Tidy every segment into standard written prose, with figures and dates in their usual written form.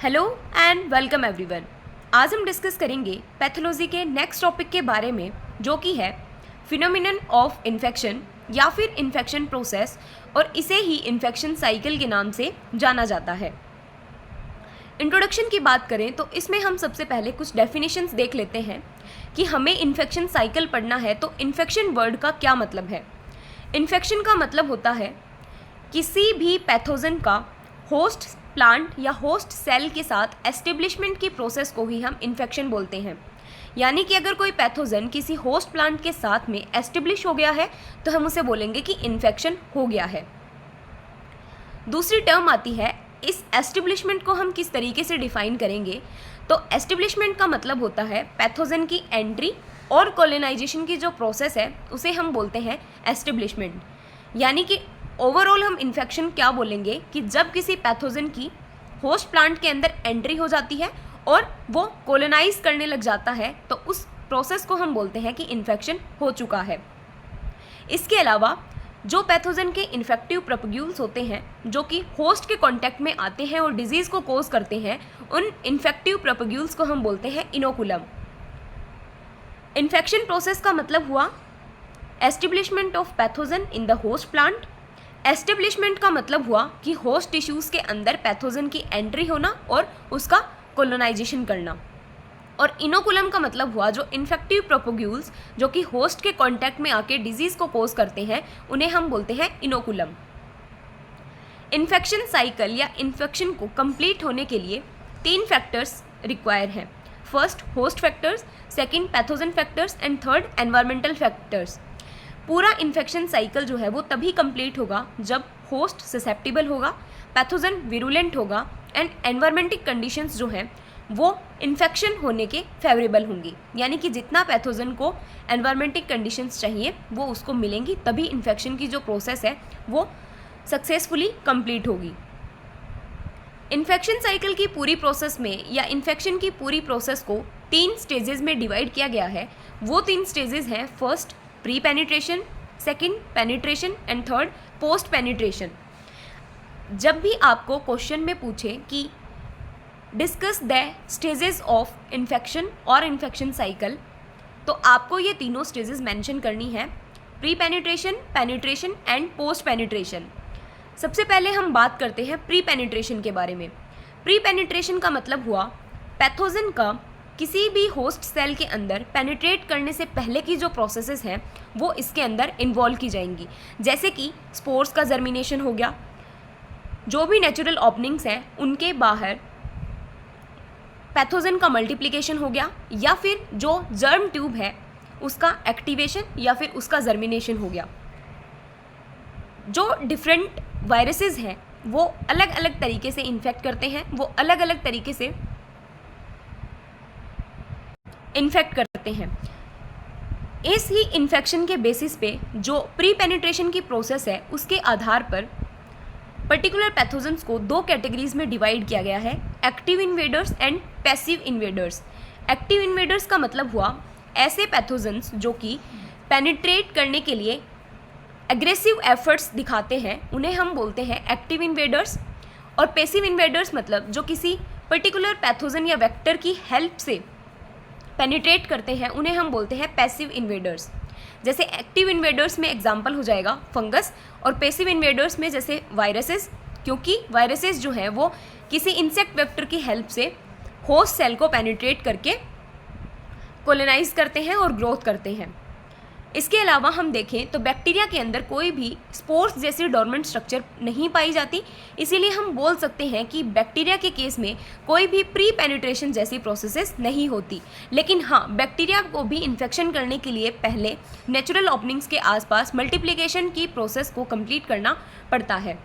Hello and welcome everyone. आज हम discuss करेंगे पैथोलॉजी के नेक्स्ट टॉपिक के बारे में, जो कि है फिनोमिनन ऑफ इन्फेक्शन या फिर इन्फेक्शन प्रोसेस, और इसे ही इन्फेक्शन साइकिल के नाम से जाना जाता है। इंट्रोडक्शन की बात करें तो इसमें हम सबसे पहले कुछ डेफिनेशंस देख लेते हैं कि हमें इन्फेक्शन साइकिल पढ़ना है तो इन्फेक्शन वर्ड का क्या मतलब है। इन्फेक्शन का मतलब होता है किसी भी पैथोजन का होस्ट प्लांट या होस्ट सेल के साथ एस्टेब्लिशमेंट की प्रोसेस को ही हम इन्फेक्शन बोलते हैं। यानी कि अगर कोई पैथोजन किसी होस्ट प्लांट के साथ में एस्टेब्लिश हो गया है तो हम उसे बोलेंगे कि इन्फेक्शन हो गया है। दूसरी टर्म आती है, इस एस्टेब्लिशमेंट को हम किस तरीके से डिफाइन करेंगे। तो एस्टेब्लिशमेंट का मतलब होता है पैथोजन की एंट्री और कॉलोनाइजेशन की जो प्रोसेस है उसे हम बोलते हैं एस्टेब्लिशमेंट। यानी कि ओवरऑल हम इन्फेक्शन क्या बोलेंगे कि जब किसी पैथोजन की होस्ट प्लांट के अंदर एंट्री हो जाती है और वो कॉलोनाइज करने लग जाता है तो उस प्रोसेस को हम बोलते हैं कि इन्फेक्शन हो चुका है। इसके अलावा जो पैथोजन के इन्फेक्टिव प्रोपग्यूल्स होते हैं जो कि होस्ट के कांटेक्ट में आते हैं और डिजीज़ को कोज करते हैं, उन इन्फेक्टिव प्रोपग्यूल्स को हम बोलते हैं इनोकुलम। इन्फेक्शन प्रोसेस का मतलब हुआ establishment of pathogen in the host plant. Establishment का मतलब हुआ कि होस्ट टिश्यूज़ के अंदर पैथोजन की एंट्री होना और उसका कॉलोनाइजेशन करना। और इनोकुलम का मतलब हुआ जो इन्फेक्टिव प्रोपोग्यूल्स जो कि होस्ट के कांटेक्ट में आके डिजीज़ को कोज करते हैं, उन्हें हम बोलते हैं इनोकुलम। इन्फेक्शन साइकिल या इन्फेक्शन को कंप्लीट होने के लिए 3 फैक्टर्स रिक्वायर हैं। First host factors, second pathogen factors and third environmental factors. पूरा इन्फेक्शन साइकिल जो है वो तभी कंप्लीट होगा जब होस्ट ससेप्टिबल होगा, पैथोजन विरुलेंट होगा एंड एनवायरमेंटिक कंडीशंस जो हैं वो इन्फेक्शन होने के फेवरेबल होंगी। यानी कि जितना पैथोजन को एनवायरमेंटिक कंडीशंस चाहिए वो उसको मिलेंगी, तभी इन्फेक्शन की जो प्रोसेस है वो सक्सेसफुली कंप्लीट होगी। इन्फेक्शन साइकिल की पूरी प्रोसेस में या इन्फेक्शन की पूरी प्रोसेस को 3 स्टेजेस में डिवाइड किया गया है। वो 3 स्टेजेस हैं, first pre penetration, second penetration and third post penetration. जब भी आपको क्वेश्चन में पूछे कि discuss the stages of infection और इन्फेक्शन साइकिल, तो आपको ये तीनों स्टेजेस मेंशन करनी है, pre penetration, penetration and post penetration. सबसे पहले हम बात करते हैं प्री पेनिट्रेशन के बारे में। प्री पेनिट्रेशन का मतलब हुआ पैथोजन का किसी भी होस्ट सेल के अंदर पेनिट्रेट करने से पहले की जो प्रोसेसेस हैं वो इसके अंदर इन्वॉल्व की जाएंगी। जैसे कि स्पोर्स का जर्मिनेशन हो गया, जो भी नेचुरल ओपनिंग्स हैं उनके बाहर पैथोजन का मल्टीप्लिकेशन हो गया, या फिर जो जर्म ट्यूब है उसका एक्टिवेशन या फिर उसका जर्मिनेशन हो गया। जो डिफरेंट वायरसेस हैं वो अलग अलग तरीके से इन्फेक्ट करते हैं, वो अलग अलग तरीके से इन्फेक्ट करते हैं। इस ही इन्फेक्शन के बेसिस पे जो प्री पेनिट्रेशन की प्रोसेस है उसके आधार पर पर्टिकुलर पैथोजन्स को 2 कैटेगरीज में डिवाइड किया गया है, active invaders and passive invaders. Active invaders का मतलब हुआ ऐसे पैथोजन्स जो कि पेनिट्रेट करने के लिए एग्रेसिव एफर्ट्स दिखाते हैं, उन्हें हम बोलते हैं एक्टिव इन्वेडर्स। और पैसिव इन्वेडर्स मतलब जो किसी पर्टिकुलर पैथोजन या वेक्टर की हेल्प से पेनिट्रेट करते हैं, उन्हें हम बोलते हैं पैसिव इन्वेडर्स। जैसे एक्टिव इन्वेडर्स में एग्जांपल हो जाएगा फंगस, और पैसिव इन्वेडर्स में जैसे वायरसेस, क्योंकि वायरसेस जो है वो किसी इंसेक्ट वेक्टर की हेल्प से होस्ट सेल को पेनिट्रेट करके कॉलोनाइज करते हैं और ग्रोथ करते हैं। इसके अलावा हम देखें तो बैक्टीरिया के अंदर कोई भी स्पोर्स जैसी डोर्मेंट स्ट्रक्चर नहीं पाई जाती, इसीलिए हम बोल सकते हैं कि बैक्टीरिया के केस में कोई भी प्री पेनिट्रेशन जैसी प्रोसेसेस नहीं होती। लेकिन हाँ, बैक्टीरिया को भी इन्फेक्शन करने के लिए पहले नेचुरल ओपनिंग्स के आसपास मल्टीप्लिकेशन की प्रोसेस को कंप्लीट करना पड़ता है।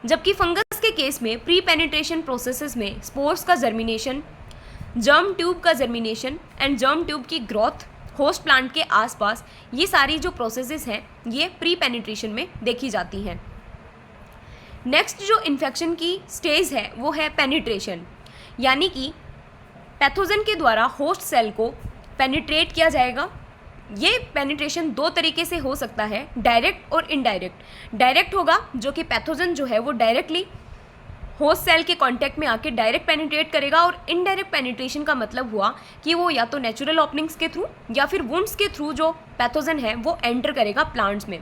जबकि फंगस के केस में प्री पेनिट्रेशन प्रोसेसेस में स्पोर्स का जर्मिनेशन, जर्म ट्यूब का जर्मिनेशन एंड जर्म ट्यूब की ग्रोथ होस्ट प्लांट के आसपास, ये सारी जो प्रोसेसेस हैं ये प्री पेनिट्रेशन में देखी जाती हैं। नेक्स्ट जो इन्फेक्शन की स्टेज है वो है पेनिट्रेशन। यानी कि पैथोजन के द्वारा होस्ट सेल को पेनिट्रेट किया जाएगा ये पेनिट्रेशन दो तरीके से हो सकता है, डायरेक्ट और इनडायरेक्ट। डायरेक्ट होगा जो कि पैथोजन जो है वो डायरेक्टली होस्ट सेल के कांटेक्ट में आके डायरेक्ट पेनिट्रेट करेगा, और इनडायरेक्ट पेनिट्रेशन का मतलब हुआ कि वो या तो नेचुरल ओपनिंग्स के थ्रू या फिर वुंड्स के थ्रू जो पैथोजन है वो एंटर करेगा प्लांट्स में।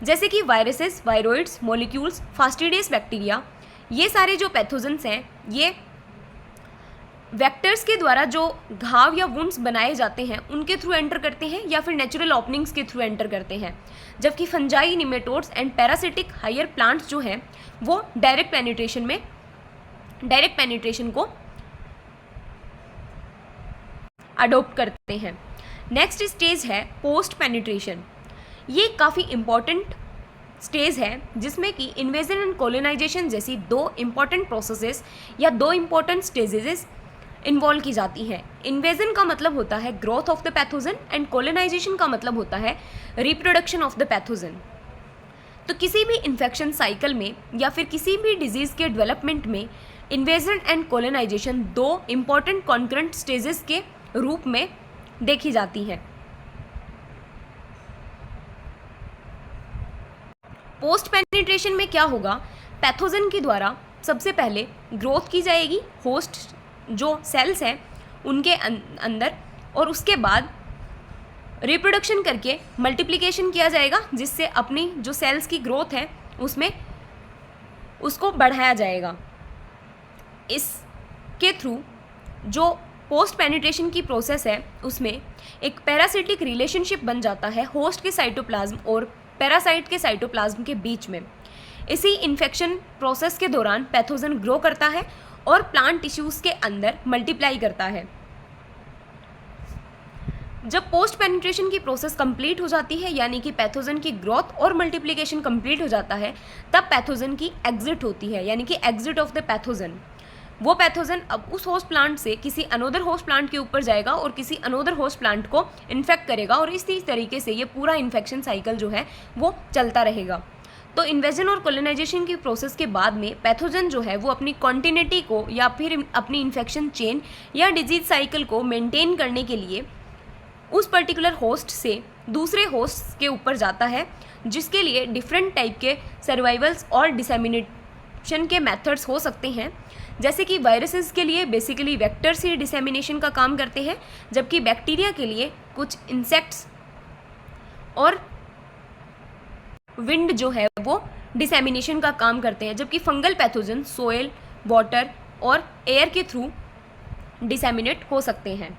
जैसे कि viruses, viroids, molecules, fastidious bacteria, ये सारे जो पैथोजन्स हैं ये वेक्टर्स के द्वारा जो घाव या वुंड्स बनाए जाते हैं उनके थ्रू एंटर करते हैं या फिर नेचुरल ओपनिंग्स के थ्रू एंटर करते हैं। जबकि fungi, nematodes and parasitic higher plants जो हैं वो डायरेक्ट पेनिट्रेशन को अडोप्ट करते हैं। नेक्स्ट स्टेज है पोस्ट पेनिट्रेशन। ये काफ़ी इम्पॉर्टेंट स्टेज है जिसमें कि इन्वेजन एंड कोलोनाइजेशन जैसी दो इम्पॉर्टेंट प्रोसेसेस या दो इम्पॉर्टेंट स्टेजेस इन्वॉल्व की जाती हैं। इन्वेजन का मतलब होता है growth of the pathogen and colonisation का मतलब होता है रिप्रोडक्शन ऑफ द पैथोजन। तो किसी भी इन्फेक्शन साइकिल में या फिर किसी भी डिजीज़ के डेवलपमेंट में इन्वेजन एंड कोलोनाइजेशन दो इम्पॉर्टेंट कॉन्करेंट स्टेजेस के रूप में देखी जाती हैं। पोस्ट पेनिट्रेशन में क्या होगा, पैथोजन के द्वारा सबसे पहले ग्रोथ की जाएगी होस्ट जो सेल्स हैं उनके अंदर, और उसके बाद रिप्रोडक्शन करके मल्टीप्लिकेशन किया जाएगा जिससे अपनी जो सेल्स की ग्रोथ है उसमें उसको बढ़ाया जाएगा। इसके थ्रू जो पोस्ट पेनिट्रेशन की प्रोसेस है उसमें एक पैरासिटिक रिलेशनशिप बन जाता है होस्ट के साइटोप्लाज्म और पैरासाइट के साइटोप्लाज्म के बीच में। इसी इन्फेक्शन प्रोसेस के दौरान पैथोजन ग्रो करता है और प्लांट टिश्यूज़ के अंदर मल्टीप्लाई करता है। जब पोस्ट पेनिट्रेशन की प्रोसेस कंप्लीट हो जाती है यानी कि पैथोजन की ग्रोथ और मल्टीप्लिकेशन कंप्लीट हो जाता है, तब पैथोजन की एग्जिट होती है यानी कि एग्जिट ऑफ द पैथोजन। वो पैथोजन अब उस होस्ट प्लांट से किसी अनोदर होस्ट प्लांट के ऊपर जाएगा और किसी अनोदर होस्ट प्लांट को इन्फेक्ट करेगा, और इसी तरीके से ये पूरा इन्फेक्शन साइकिल जो है वो चलता रहेगा। तो इन्वेजन और कोलोनाइजेशन की प्रोसेस के बाद में पैथोजन जो है वो अपनी कॉन्टिन्यूटी को या फिर अपनी इन्फेक्शन चेन या डिजीज साइकिल को मेंटेन करने के लिए उस पर्टिकुलर होस्ट से दूसरे होस्ट के ऊपर जाता है, जिसके लिए डिफरेंट टाइप के सर्वाइवल्स और डिसेमिनेशन के मेथड्स हो सकते हैं। जैसे कि वायरसेस के लिए बेसिकली वेक्टर्स ही डिसेमिनेशन का काम करते हैं, जबकि बैक्टीरिया के लिए कुछ इंसेक्ट्स और विंड जो है वो डिसेमिनेशन का काम करते हैं, जबकि फंगल पैथोजन सोयल, वाटर और एयर के थ्रू डिसेमिनेट हो सकते हैं।